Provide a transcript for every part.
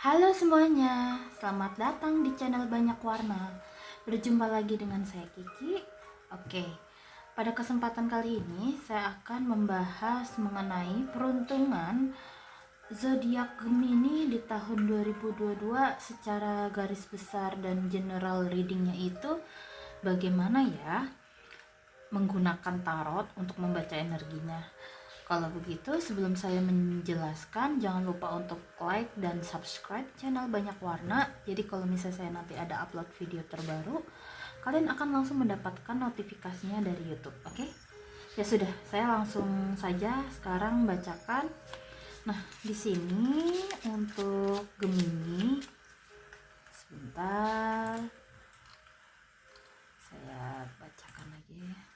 Halo semuanya, selamat datang di channel Banyak Warna. Berjumpa lagi dengan saya Kiki. Oke, pada kesempatan kali ini saya akan membahas mengenai peruntungan zodiak Gemini di tahun 2022 secara garis besar dan general readingnya itu bagaimana ya menggunakan tarot untuk membaca energinya. Kalau begitu, sebelum saya menjelaskan, jangan lupa untuk like dan subscribe channel Banyak Warna. Jadi kalau misalnya saya nanti ada upload video terbaru, kalian akan langsung mendapatkan notifikasinya dari YouTube, oke? Ya sudah, saya langsung saja sekarang bacakan. Nah, di sini untuk Gemini, sebentar, saya bacakan lagi.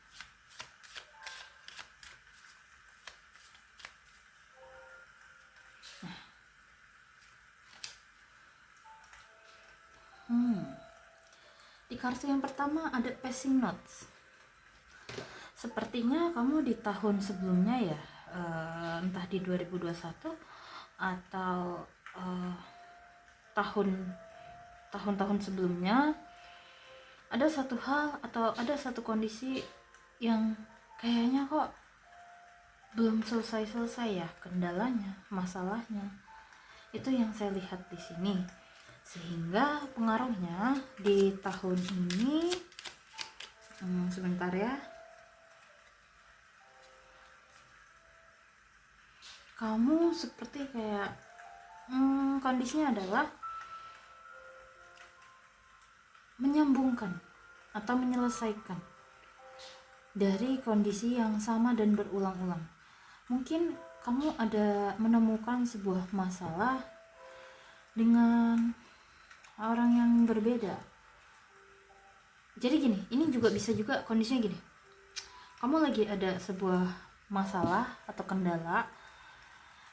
Di kartu yang pertama ada passing notes. Sepertinya kamu di tahun sebelumnya ya, entah di 2021 atau tahun-tahun sebelumnya, ada satu hal atau ada satu kondisi yang kayaknya kok belum selesai-selesai ya, kendalanya, masalahnya. Itu yang saya lihat di sini. Sehingga pengaruhnya di tahun ini, sebentar ya, kamu seperti kayak kondisinya adalah menyambungkan atau menyelesaikan dari kondisi yang sama dan berulang-ulang. Mungkin kamu ada menemukan sebuah masalah dengan orang yang berbeda. Jadi gini, ini juga bisa juga kondisinya gini. Kamu lagi ada sebuah masalah atau kendala,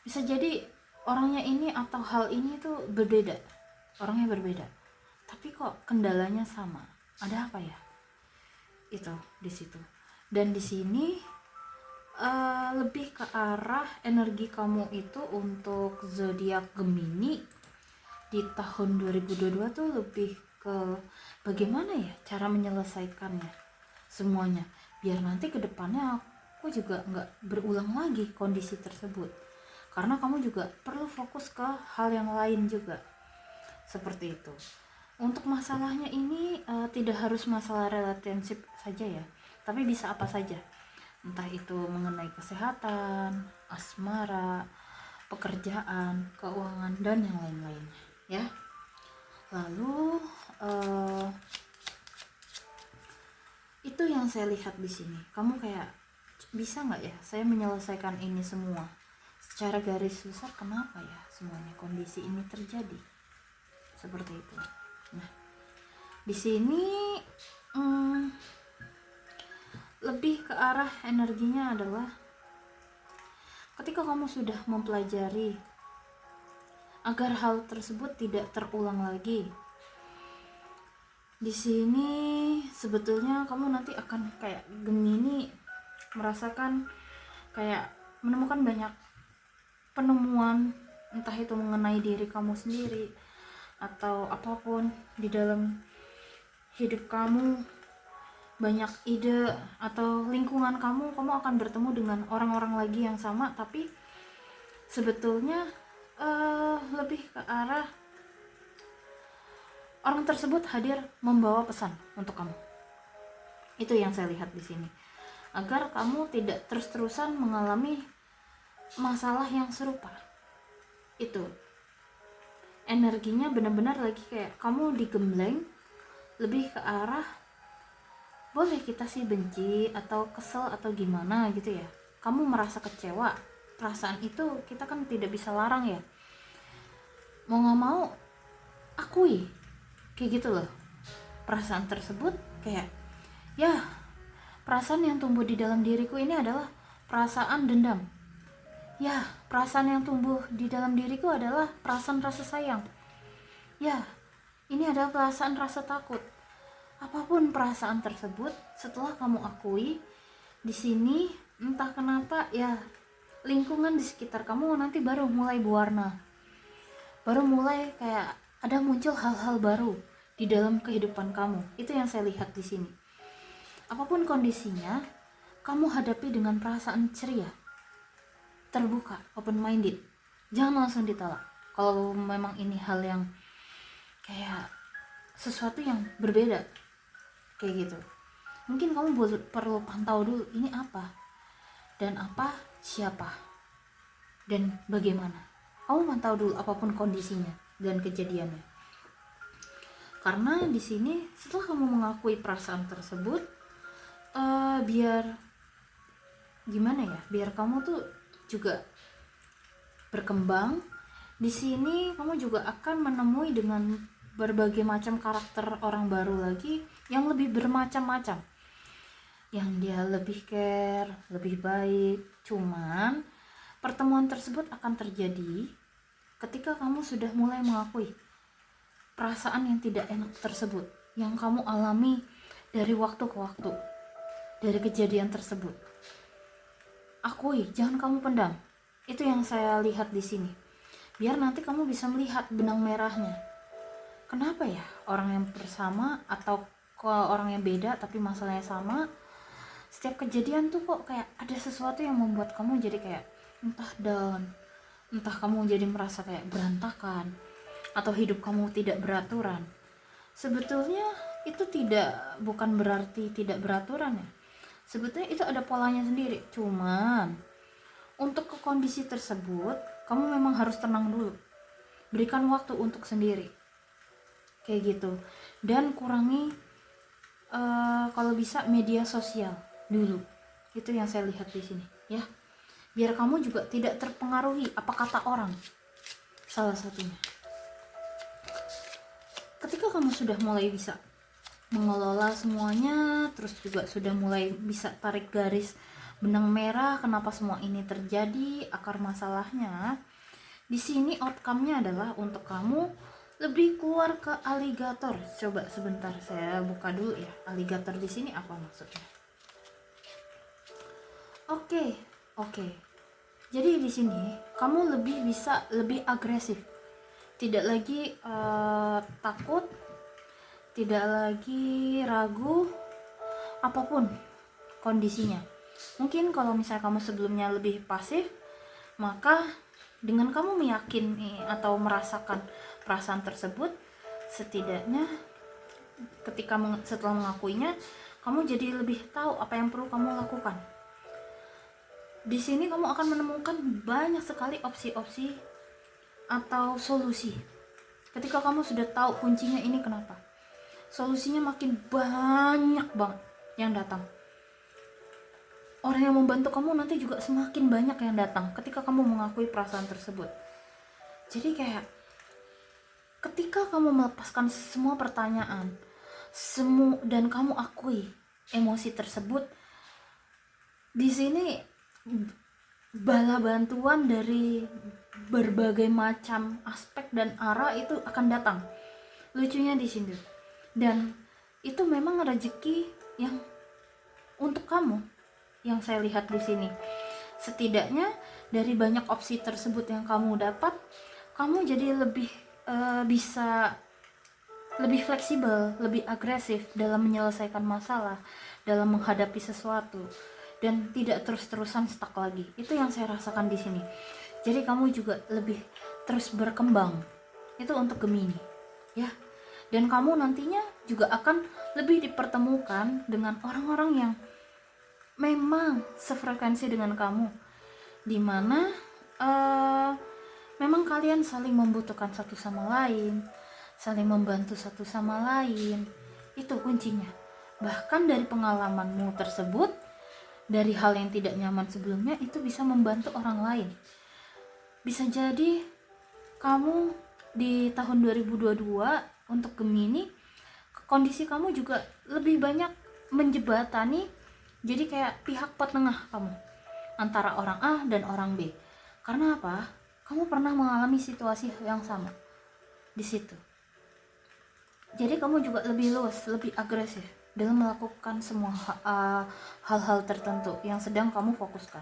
bisa jadi orangnya ini atau hal ini tuh berbeda, orangnya berbeda, tapi kok kendalanya sama. Ada apa ya? Itu di situ. Dan di sini lebih ke arah energi kamu itu untuk zodiak Gemini di tahun 2022 tuh lebih ke bagaimana ya cara menyelesaikannya semuanya, biar nanti kedepannya aku juga nggak berulang lagi kondisi tersebut. Karena kamu juga perlu fokus ke hal yang lain juga, seperti itu. Untuk masalahnya ini tidak harus masalah relationship saja ya, tapi bisa apa saja, entah itu mengenai kesehatan, asmara, pekerjaan, keuangan, dan yang lain-lainnya ya. Lalu itu yang saya lihat di sini. Kamu kayak bisa nggak ya saya menyelesaikan ini semua secara garis besar, kenapa ya semuanya kondisi ini terjadi seperti itu. Nah, di sini lebih ke arah energinya adalah ketika kamu sudah mempelajari agar hal tersebut tidak terulang lagi. Di sini sebetulnya kamu nanti akan kayak Gemini merasakan kayak menemukan banyak penemuan, entah itu mengenai diri kamu sendiri atau apapun di dalam hidup kamu. Banyak ide atau lingkungan kamu akan bertemu dengan orang-orang lagi yang sama, tapi sebetulnya lebih ke arah orang tersebut hadir membawa pesan untuk kamu. Itu yang saya lihat di sini, agar kamu tidak terus-terusan mengalami masalah yang serupa. Itu energinya benar-benar lagi kayak kamu digembleng, lebih ke arah boleh kita sih benci atau kesel atau gimana gitu ya, kamu merasa kecewa, perasaan itu kita kan tidak bisa larang ya, mau gak mau akui kayak gitu loh. Perasaan tersebut kayak ya, perasaan yang tumbuh di dalam diriku ini adalah perasaan dendam. Ya, perasaan yang tumbuh di dalam diriku adalah perasaan rasa sayang. Ya, ini adalah perasaan rasa takut. Apapun perasaan tersebut, setelah kamu akui, di sini entah kenapa ya lingkungan di sekitar kamu nanti baru mulai berwarna. baru mulai kayak ada muncul hal-hal baru di dalam kehidupan kamu. Itu yang saya lihat di sini. Apapun kondisinya, kamu hadapi dengan perasaan ceria, terbuka, open minded. Jangan langsung ditolak. Kalau memang ini hal yang kayak sesuatu yang berbeda kayak gitu, mungkin kamu perlu pantau dulu ini apa, dan apa, siapa, dan bagaimana. Kamu pantau dulu apapun kondisinya dan kejadiannya. Karena di sini setelah kamu mengakui perasaan tersebut, biar gimana ya, biar kamu tuh juga berkembang. Di sini kamu juga akan menemui dengan berbagai macam karakter orang baru lagi yang lebih bermacam-macam, yang dia lebih care, lebih baik. Cuman pertemuan tersebut akan terjadi ketika kamu sudah mulai mengakui perasaan yang tidak enak tersebut yang kamu alami dari waktu ke waktu, dari kejadian tersebut. Akui, jangan kamu pendam. Itu yang saya lihat di sini. Biar nanti kamu bisa melihat benang merahnya. Kenapa ya orang yang bersama atau orang yang beda tapi masalahnya sama, setiap kejadian tuh kok kayak ada sesuatu yang membuat kamu jadi kayak entah down, entah kamu jadi merasa kayak berantakan, atau hidup kamu tidak beraturan. Sebetulnya itu bukan berarti tidak beraturan ya. Sebetulnya itu ada polanya sendiri. Cuman untuk ke kondisi tersebut, kamu memang harus tenang dulu. Berikan waktu untuk sendiri. Kayak gitu. Dan kurangi kalau bisa media sosial dulu. Itu yang saya lihat di sini, ya. Biar kamu juga tidak terpengaruhi apa kata orang. Salah satunya. Ketika kamu sudah mulai bisa mengelola semuanya, terus juga sudah mulai bisa tarik garis benang merah kenapa semua ini terjadi, akar masalahnya. Di sini outcome-nya adalah untuk kamu lebih keluar ke aligator. Coba sebentar saya buka dulu ya. Aligator di sini apa maksudnya? Oke. Jadi di sini kamu lebih agresif. Tidak lagi takut, tidak lagi ragu apapun kondisinya. Mungkin kalau misalnya kamu sebelumnya lebih pasif, maka dengan kamu meyakini atau merasakan perasaan tersebut, setidaknya setelah mengakuinya, kamu jadi lebih tahu apa yang perlu kamu lakukan. Di sini kamu akan menemukan banyak sekali opsi-opsi atau solusi. Ketika kamu sudah tahu kuncinya ini kenapa, solusinya makin banyak banget yang datang. Orang yang membantu kamu nanti juga semakin banyak yang datang ketika kamu mengakui perasaan tersebut. Jadi kayak ketika kamu melepaskan semua pertanyaan, dan kamu akui emosi tersebut, di sini bala bantuan dari berbagai macam aspek dan arah itu akan datang. Lucunya di sini. Dan itu memang rezeki yang untuk kamu. Yang saya lihat di sini, setidaknya dari banyak opsi tersebut yang kamu dapat, kamu jadi bisa lebih fleksibel, lebih agresif dalam menyelesaikan masalah, dalam menghadapi sesuatu, dan tidak terus-terusan stuck lagi. Itu yang saya rasakan di sini. Jadi kamu juga lebih terus berkembang. Itu untuk Gemini, ya. Dan kamu nantinya juga akan lebih dipertemukan dengan orang-orang yang memang sefrekuensi dengan kamu, dimana memang kalian saling membutuhkan satu sama lain, saling membantu satu sama lain. Itu kuncinya. Bahkan dari pengalamanmu tersebut, dari hal yang tidak nyaman sebelumnya, itu bisa membantu orang lain. Bisa jadi kamu di tahun 2022 untuk Gemini, kondisi kamu juga lebih banyak menjebatani. Jadi kayak pihak petengah kamu antara orang A dan orang B. Karena apa? Kamu pernah mengalami situasi yang sama di situ. Jadi kamu juga lebih luas, lebih agresif dalam melakukan semua hal-hal tertentu yang sedang kamu fokuskan,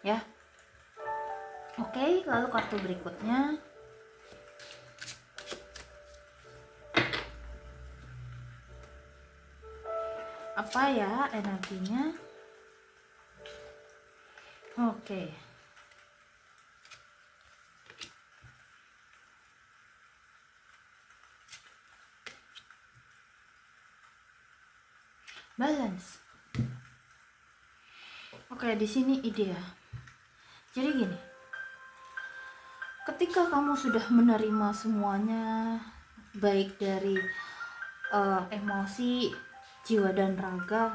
ya. Oke, lalu kartu berikutnya. apa ya energinya. Oke. Balance. Oke, di sini ide ya. Jadi gini, ketika kamu sudah menerima semuanya, baik dari emosi, jiwa dan raga,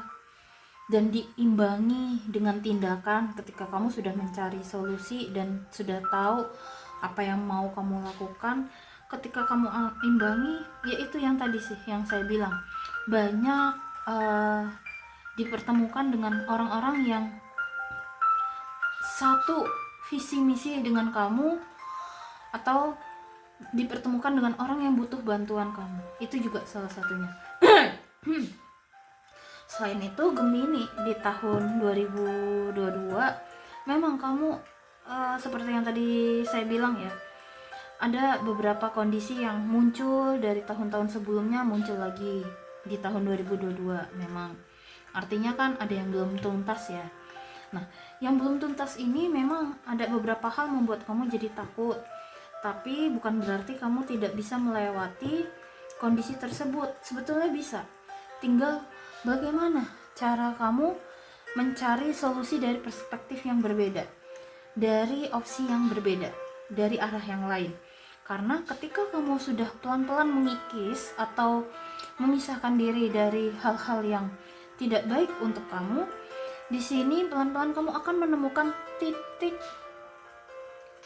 dan diimbangi dengan tindakan, ketika kamu sudah mencari solusi dan sudah tahu apa yang mau kamu lakukan, ketika kamu imbangi, yaitu yang tadi sih yang saya bilang, banyak dipertemukan dengan orang-orang yang satu visi misi dengan kamu, atau dipertemukan dengan orang yang butuh bantuan kamu. Itu juga salah satunya. Selain itu, Gemini di tahun 2022 memang kamu seperti yang tadi saya bilang ya, ada beberapa kondisi yang muncul dari tahun-tahun sebelumnya muncul lagi di tahun 2022. Memang artinya kan ada yang belum tuntas ya. Nah, yang belum tuntas ini memang ada beberapa hal membuat kamu jadi takut, tapi bukan berarti kamu tidak bisa melewati kondisi tersebut. Sebetulnya bisa, tinggal bagaimana cara kamu mencari solusi dari perspektif yang berbeda, dari opsi yang berbeda, dari arah yang lain. Karena ketika kamu sudah pelan-pelan mengikis atau memisahkan diri dari hal-hal yang tidak baik untuk kamu, di sini pelan-pelan kamu akan menemukan titik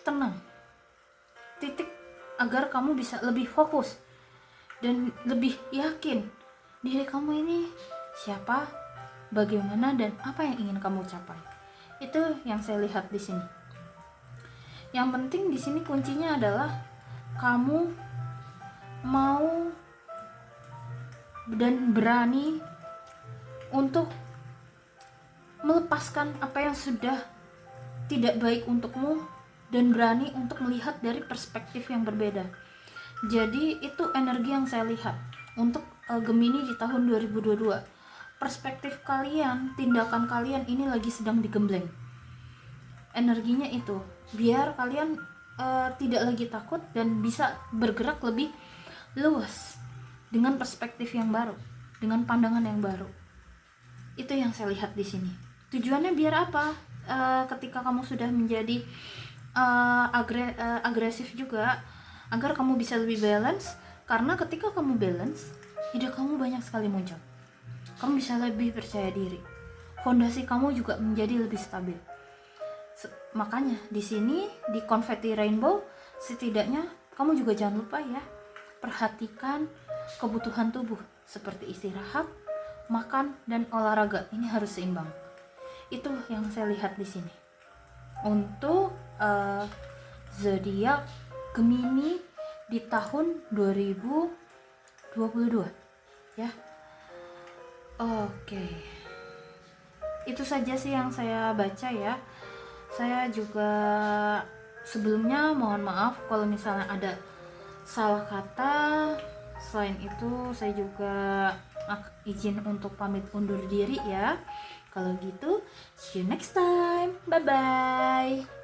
tenang, titik agar kamu bisa lebih fokus dan lebih yakin diri kamu ini siapa, bagaimana, dan apa yang ingin kamu capai. Itu yang saya lihat di sini. Yang penting di sini kuncinya adalah kamu mau dan berani untuk melepaskan apa yang sudah tidak baik untukmu dan berani untuk melihat dari perspektif yang berbeda. Jadi itu energi yang saya lihat untuk Gemini di tahun 2022. Perspektif kalian, tindakan kalian ini lagi sedang digembleng. Energinya itu biar kalian tidak lagi takut dan bisa bergerak lebih luas dengan perspektif yang baru, dengan pandangan yang baru. Itu yang saya lihat di sini. Tujuannya biar apa? Ketika kamu sudah menjadi agresif juga, agar kamu bisa lebih balance. Karena ketika kamu balance, ide kamu banyak sekali muncul. Kamu bisa lebih percaya diri. Fondasi kamu juga menjadi lebih stabil. Makanya di sini di Confetti Rainbow, setidaknya kamu juga jangan lupa ya, perhatikan kebutuhan tubuh seperti istirahat, makan, dan olahraga. Ini harus seimbang. Itu yang saya lihat di sini untuk zodiak Gemini di tahun 2022 ya. Oke, itu saja sih yang saya baca ya. Saya juga sebelumnya mohon maaf kalau misalnya ada salah kata. Selain itu saya juga izin untuk pamit undur diri ya. Kalau gitu, see you next time. Bye bye.